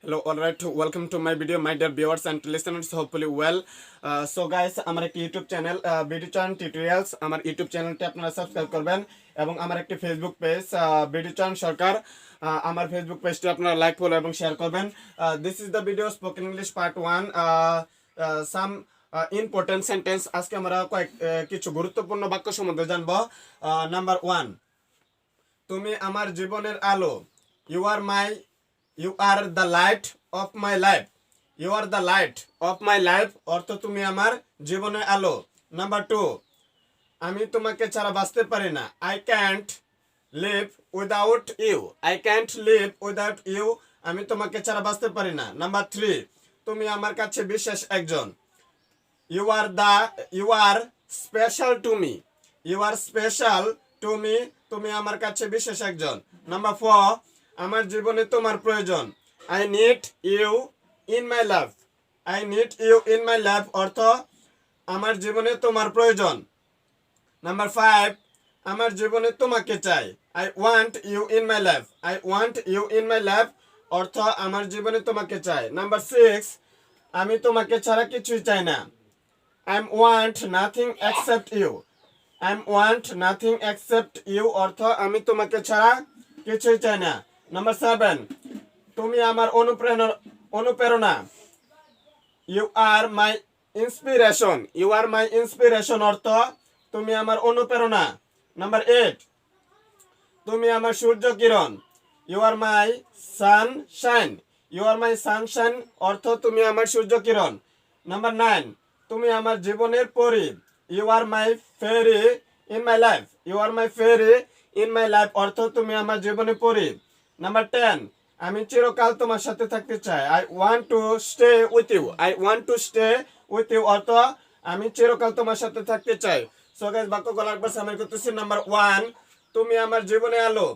Hello, all right. Welcome to my video, my dear viewers and listeners. Hopefully well. So guys, আমার একটি YouTube channel video চান tutorials আমার YouTube চ্যানেলটি আপনারা subscribe করবেন এবং আমার একটি ফেসবুক পেজ ভিডিও চান সরকার আমার ফেসবুক পেজটি আপনারা লাইক ফলো এবং শেয়ার করবেন। This is the video spoken English part 1 some important sentence. আজকে আমরা কিছু গুরুত্বপূর্ণ বাক্য সম্বন্ধে জানবো। নাম্বার 1, তুমি আমার জীবনের আলো। You are the light of my life. You are the light of my life. অর্থ তুমি আমার জীবনের আলো। নাম্বার 2, আমি তোমাকে ছাড়া বাঁচতে পারি না। I can't live without you. I can't live without you. আমি তোমাকে ছাড়া বাঁচতে পারি না। নাম্বার 3, তুমি আমার কাছে বিশেষ একজন। You are special to me. You are special to me. তুমি আমার কাছে বিশেষ একজন। নাম্বার 4, আমার জীবনে তোমার প্রয়োজন। I need you in my life. I need you in my life অর্থ আমার জীবনে তোমার প্রয়োজন। নাম্বার 5, আমার জীবনে তোমাকে চাই। I want you in my life. I want you in my life অর্থ আমার জীবনে তোমাকে চাই। নাম্বার 6, আমি তোমাকে ছাড়া কিছুই চাই না। I want nothing except you. I want nothing except you অর্থ আমি তোমাকে ছাড়া কিছুই চাই না। নাম্বার 7, তুমি আমার অনুপ্রেরণা। You are my inspiration. You are my inspiration অর্থ তুমি আমার অনুপ্রেরণা। নাম্বার 8, তুমি আমার সূর্য কিরণ। You are my sunshine. You are my sunshine অর্থ তুমি আমার সূর্য কিরণ। নাম্বার 9, তুমি আমার জীবনের পরী। You are my fairy in my life. You are my fairy in my life অর্থ তুমি আমার জীবনে পরী। নাম্বার 10, আমি চিরকাল তোমার সাথে থাকতে চাই। I want to stay with you. I want to stay with you অর্থ আমি চিরকাল তোমার সাথে থাকতে চাই। সো গাইস, বাক্যগুলো একবার সামারি করতেছি। নাম্বার 1, তুমি আমার জীবনে আলো।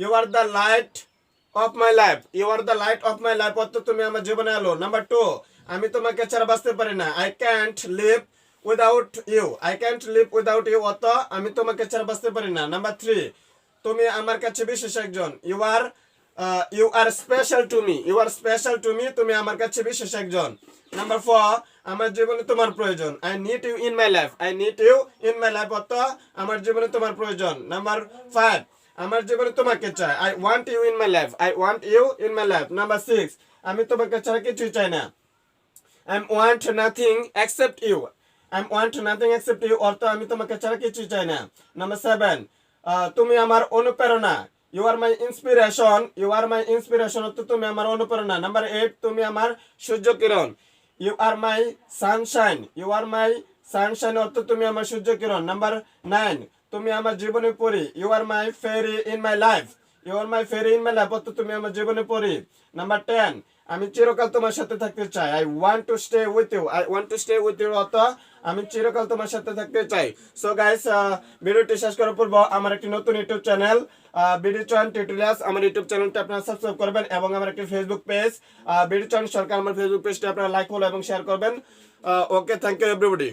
You are the light of my life. You are the light of my life অর্থ তুমি আমার জীবনে আলো। নাম্বার 2, আমি তোমাকে ছাড়া বাঁচতে পারি না। I can't live without you. I can't live without you অর্থ আমি তোমাকে ছাড়া বাঁচতে পারি না। নাম্বার 3, তুমি আমার কাছে বিশেষ একজন। You are special to me. You are special to me তুমি আমার কাছে বিশেষ একজন। নাম্বার 4, আমার জীবনে তোমার প্রয়োজন। I need you in my life. I need you in my life অর্থ আমার জীবনে তোমার প্রয়োজন। নাম্বার 5, আমার জীবনে তোমাকে চাই। I want you in my life. I want you in my life. Number 6, আমি তোমাকে ছাড়া কিছুই চাই না। I want nothing except you. I want nothing except you অর্থ আমি তোমাকে ছাড়া কিছুই চাই না। নাম্বার 7, তুমি আমার অনুপ্রেরণা। You are my inspiration. You are my inspiration অর্থ তুমি আমার অনুপ্রেরণা। নাম্বার 8, তুমি আমার সূর্য কিরণ। You are my sunshine. You are my sunshine অর্থ তুমি আমার সূর্য কিরণ। নাম্বার 9, তুমি আমার জীবনে পরী। You are my fairy in my life. You are my fairy in my life অর্থ তুমি আমার জীবনে পরী। নাম্বার 10, আমি চিরকাল তোমার সাথে থাকতে চাই। I want to stay with you. I want to stay with you অর্থ আমি চিরকাল তোমার সাথে থাকতে চাই। সো গাইস, ভিডিওটি শেষ করার পূর্ব আমার একটি নতুন ইউটিউব চ্যানেল ভিডিও চান টিউটোরিয়ালস আমার ইউটিউব চ্যানেলটি আপনারা সাবস্ক্রাইব করবেন এবং আমার একটি ফেসবুক পেজ ভিডিও চান সরকার আমার ফেসবুক পেজটি আপনারা লাইক ফলো এবং শেয়ার করবেন। ওকে, থ্যাংক ইউ এভরিবডি।